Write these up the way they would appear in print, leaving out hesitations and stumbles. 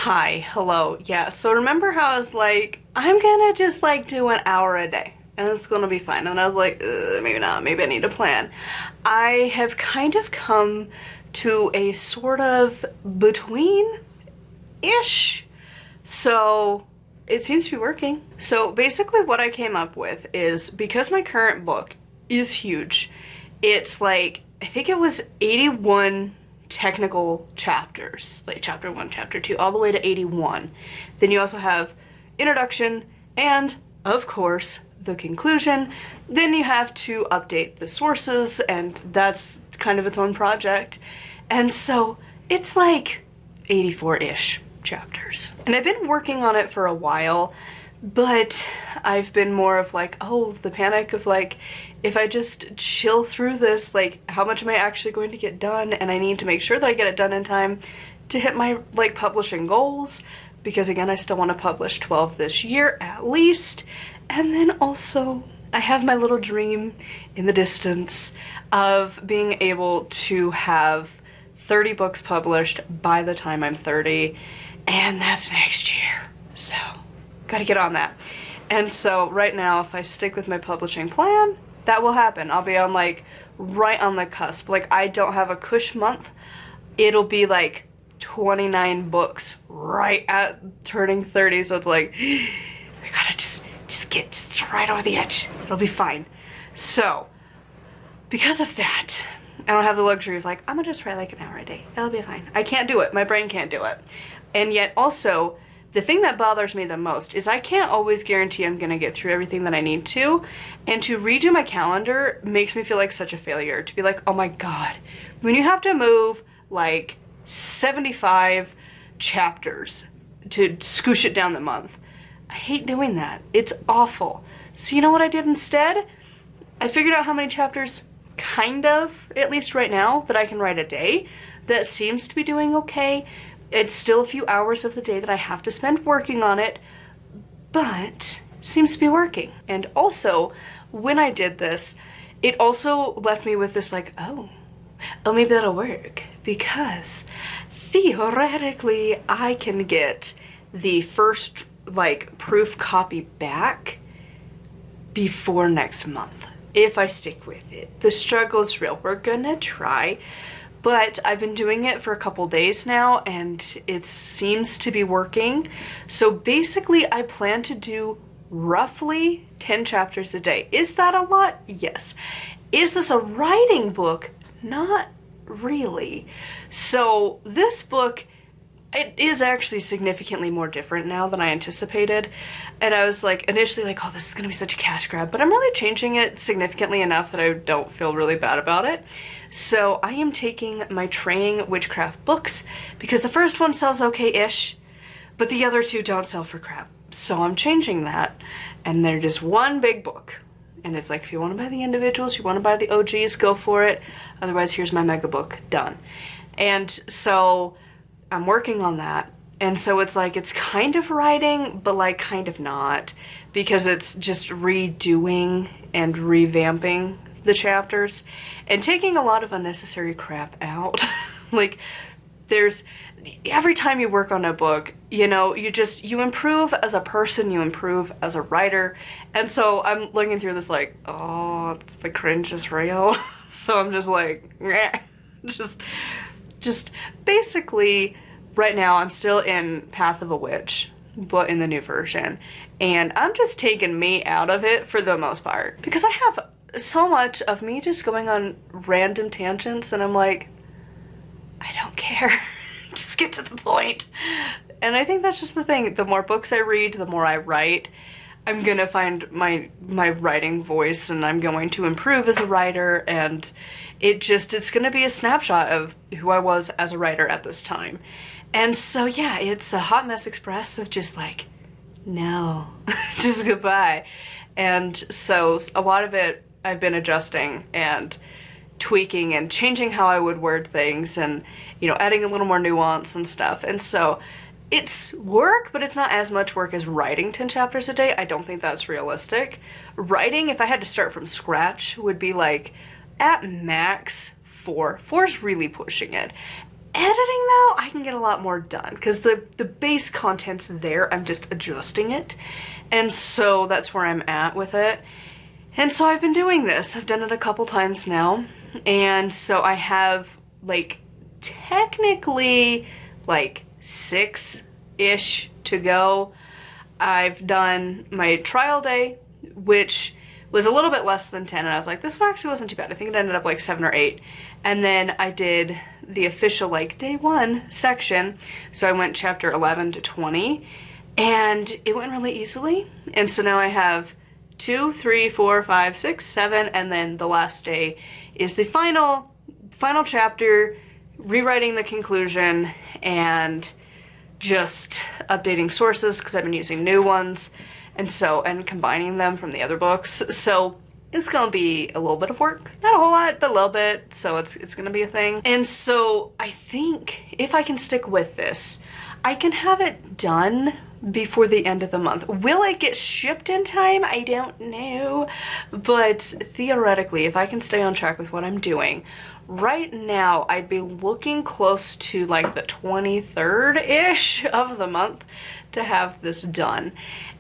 Hi, hello. Yeah, so remember how I was like, I'm gonna just like do an hour a day and it's gonna be fine. And I was like, maybe not, maybe I need a plan. I have kind of come to a sort of between-ish. So it seems to be working. So basically what I came up with is, because my current book is huge, it's like, I think it was 81 technical chapters, like chapter 1, chapter 2, all the way to 81. Then you also have introduction and, of course, the conclusion. Then you have to update the sources, and that's kind of its own project. And so it's like 84-ish chapters. And I've been working on it for a while, but I've been more of like, oh, the panic of like, if I just chill through this, like, how much am I actually going to get done? And I need to make sure that I get it done in time to hit my, like, publishing goals, because again, I still want to publish 12 this year at least. And then also, I have my little dream in the distance of being able to have 30 books published by the time I'm 30, and that's next year. So, gotta get on that. And so right now, if I stick with my publishing plan, that will happen. I'll be on like right on the cusp. Like, I don't have a cush month. It'll be like 29 books right at turning 30. So it's like, I gotta just get just right over the edge. It'll be fine. So because of that, I don't have the luxury of like, I'm gonna just write like an hour a day. It'll be fine. I can't do it. My brain can't do it. And yet also, the thing that bothers me the most is I can't always guarantee I'm gonna get through everything that I need to, and to redo my calendar makes me feel like such a failure. To be like, oh my god, when you have to move like 75 chapters to scoosh it down the month, I hate doing that. It's awful. So you know what I did instead? I figured out how many chapters, kind of, at least right now, that I can write a day. That seems to be doing okay. It's still a few hours of the day that I have to spend working on it, but seems to be working. And also, when I did this, it also left me with this like, oh, maybe that'll work, because theoretically I can get the first like proof copy back before next month if I stick with it. The struggle's real. We're gonna try. But I've been doing it for a couple days now, and it seems to be working. So basically, I plan to do roughly 10 chapters a day. Is that a lot? Yes. Is this a writing book? Not really. So this book, it is actually significantly more different now than I anticipated. And I was like, initially like, oh, this is gonna be such a cash grab, but I'm really changing it significantly enough that I don't feel really bad about it. So I am taking my training witchcraft books, because the first one sells okay-ish, but the other two don't sell for crap. So I'm changing that, and they're just one big book. And it's like, if you want to buy the individuals, you want to buy the OGs, go for it. Otherwise, here's my mega book, done. And so I'm working on that. And so it's like, it's kind of writing, but like kind of not, because it's just redoing and revamping the chapters and taking a lot of unnecessary crap out. Like, there's, every time you work on a book, you know, you improve as a person, you improve as a writer. And so I'm looking through this like, oh, the cringe is real. So I'm just like, meh. just basically right now I'm still in Path of a Witch, but in the new version. And I'm just taking me out of it for the most part, because I have so much of me just going on random tangents, and I'm like, I don't care. Just get to the point. And I think that's just the thing. The more books I read, the more I write, I'm gonna find my writing voice, and I'm going to improve as a writer, and it's gonna be a snapshot of who I was as a writer at this time. And so yeah, it's a hot mess express of just like, no, just goodbye. And so a lot of it I've been adjusting and tweaking and changing how I would word things, and, you know, adding a little more nuance and stuff. And so it's work, but it's not as much work as writing 10 chapters a day. I don't think that's realistic. Writing, if I had to start from scratch, would be like at max 4. 4 is really pushing it. Editing though, I can get a lot more done because the base content's there. I'm just adjusting it. And so that's where I'm at with it. And so I've been doing this. I've done it a couple times now. And so I have like technically like 6-ish to go. I've done my trial day, which was a little bit less than 10, and I was like, this actually wasn't too bad. I think it ended up like 7 or 8. And then I did the official like day 1 section. So I went chapter 11 to 20, and it went really easily. And so now I have 2, 3, 4, 5, 6, 7, and then the last day is the final chapter, rewriting the conclusion, and just updating sources because I've been using new ones. And combining them from the other books. So it's gonna be a little bit of work. Not a whole lot, but a little bit. So it's gonna be a thing. And so I think if I can stick with this, I can have it done before the end of the month. Will it get shipped in time? I don't know. But theoretically, if I can stay on track with what I'm doing, right now I'd be looking close to like the 23rd-ish of the month to have this done.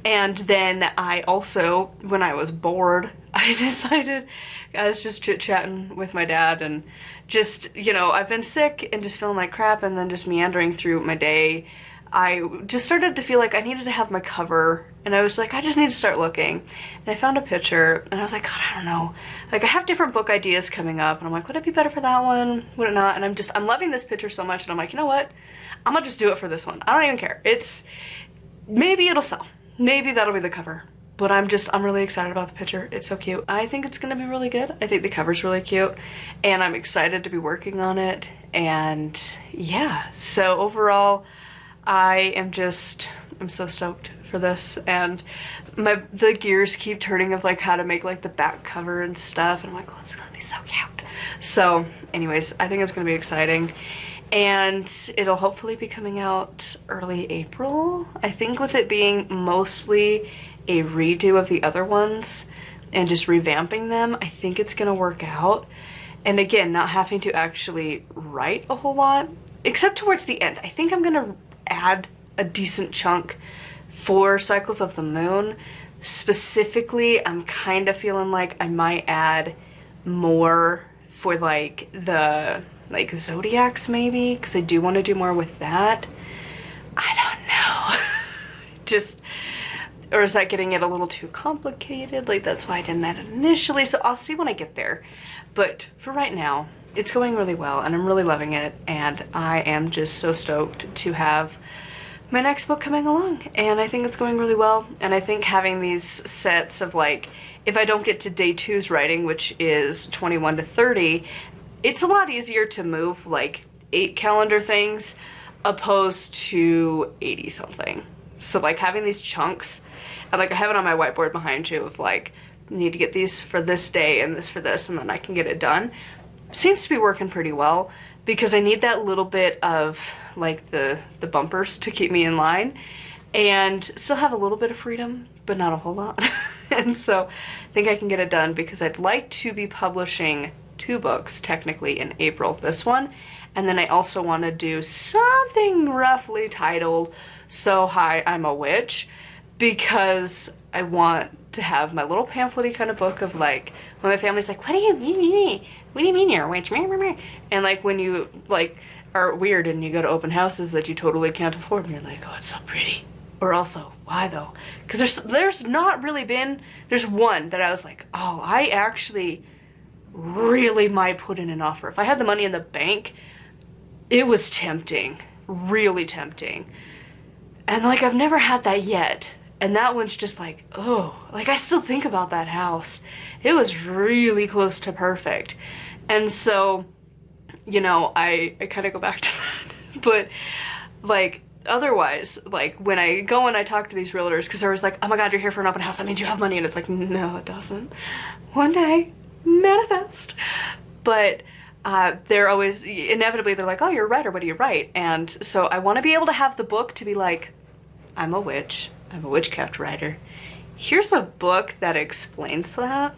And then I also, when I was bored, I decided, I was just chit-chatting with my dad and just, you know, I've been sick and just feeling like crap, and then just meandering through my day, I just started to feel like I needed to have my cover, and I was like, I just need to start looking. And I found a picture, and I was like, God, I don't know. Like, I have different book ideas coming up, and I'm like, would it be better for that one? Would it not? And I'm loving this picture so much, and I'm like, you know what? I'm gonna just do it for this one. I don't even care. Maybe it'll sell. Maybe that'll be the cover. But I'm really excited about the picture. It's so cute. I think it's gonna be really good. I think the cover's really cute, and I'm excited to be working on it. And yeah, so overall, I'm so stoked for this, and the gears keep turning of like how to make like the back cover and stuff, and I'm like, oh, it's gonna be so cute. So anyways, I think it's gonna be exciting, and it'll hopefully be coming out early April. I think with it being mostly a redo of the other ones and just revamping them, I think it's gonna work out. And again, not having to actually write a whole lot, except towards the end. I think I'm gonna add a decent chunk for Cycles of the Moon. Specifically, I'm kind of feeling like I might add more for like the zodiacs maybe, because I do want to do more with that. I don't know. Just, or is that getting it a little too complicated? Like, that's why I didn't add it initially. So I'll see when I get there. But for right now, it's going really well, and I'm really loving it, and I am just so stoked to have my next book coming along, and I think it's going really well. And I think having these sets of like, if I don't get to day 2's writing, which is 21 to 30, it's a lot easier to move like 8 calendar things opposed to 80 something. So like having these chunks, and like I have it on my whiteboard behind you of like, need to get these for this day and this for this, and then I can get it done. Seems to be working pretty well, because I need that little bit of like the bumpers to keep me in line and still have a little bit of freedom, but not a whole lot. And so I think I can get it done, because I'd like to be publishing 2 books technically in April, this one, and then I also want to do something roughly titled So Hi, I'm a Witch, because I want to have my little pamphlet-y kind of book of like, when my family's like, what do you mean? What do you mean you're a witch? And like when you like are weird and you go to open houses that you totally can't afford, and you're like, oh, it's so pretty. Or also, why though? Because there's not really been, there's one that I was like, oh, I actually really might put in an offer. If I had the money in the bank, it was tempting, really tempting. And like, I've never had that yet. And that one's just like, oh, like I still think about that house. It was really close to perfect. And so, you know, I kind of go back to that. But like, otherwise, like when I go and I talk to these realtors, because they're always like, oh my God, you're here for an open house, that means you have money. And it's like, no, it doesn't. One day, manifest. But they're always, inevitably, they're like, oh, you're a writer, what do you write? And so I want to be able to have the book to be like, I'm a witch. I'm a witchcraft writer. here's a book that explains that,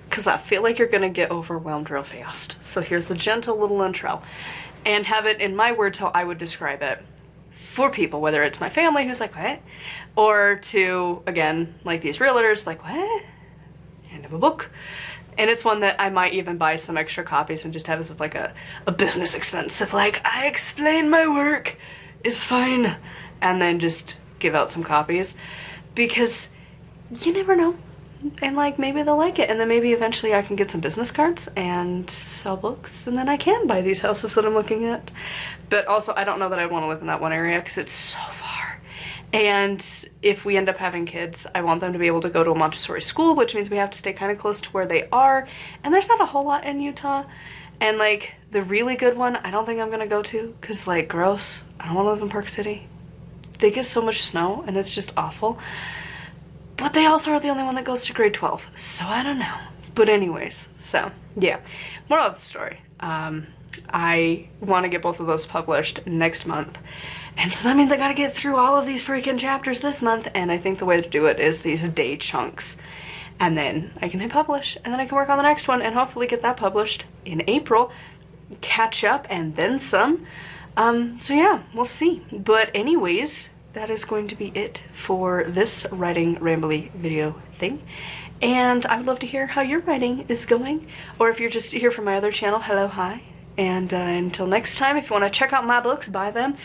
because I feel like you're gonna get overwhelmed real fast. So here's the gentle little intro, and have it in my words how I would describe it for people, whether it's my family who's like, what? Or to, again, like these realtors, like, what? End of a book. And it's one that I might even buy some extra copies and just have this as like a business expense of like, I explain my work is fine, and then just give out some copies, because you never know. And like, maybe they'll like it, and then maybe eventually I can get some business cards and sell books, and then I can buy these houses that I'm looking at. But also, I don't know that I want to live in that one area because it's so far. And if we end up having kids, I want them to be able to go to a Montessori school, which means we have to stay kind of close to where they are. And there's not a whole lot in Utah. And like, the really good one, I don't think I'm gonna go to, because like, gross. I don't want to live in Park City. They get so much snow and it's just awful. But they also are the only one that goes to grade 12, so I don't know. But anyways, so yeah, moral of the story. I want to get both of those published next month. And so that means I gotta get through all of these freaking chapters this month, and I think the way to do it is these day chunks. And then I can hit publish, and then I can work on the next one and hopefully get that published in April, catch up, and then some. So yeah, we'll see. But anyways, that is going to be it for this writing rambly video thing. And I would love to hear how your writing is going, or if you're just here from my other channel, hello, hi. And until next time, if you want to check out my books, buy them.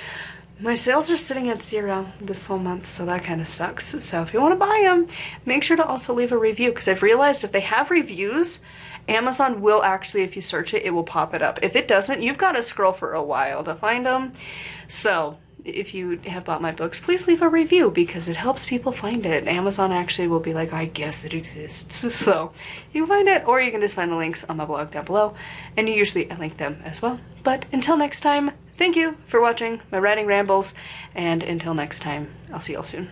My sales are sitting at 0 this whole month, so that kind of sucks. So if you want to buy them, make sure to also leave a review, because I've realized if they have reviews, Amazon will actually, if you search it, it will pop it up. If it doesn't, you've got to scroll for a while to find them. So if you have bought my books, please leave a review, because it helps people find it. Amazon actually will be like, I guess it exists. So you can find it, or you can just find the links on my blog down below, and usually I link them as well. But until next time, thank you for watching my writing rambles, and until next time, I'll see y'all soon.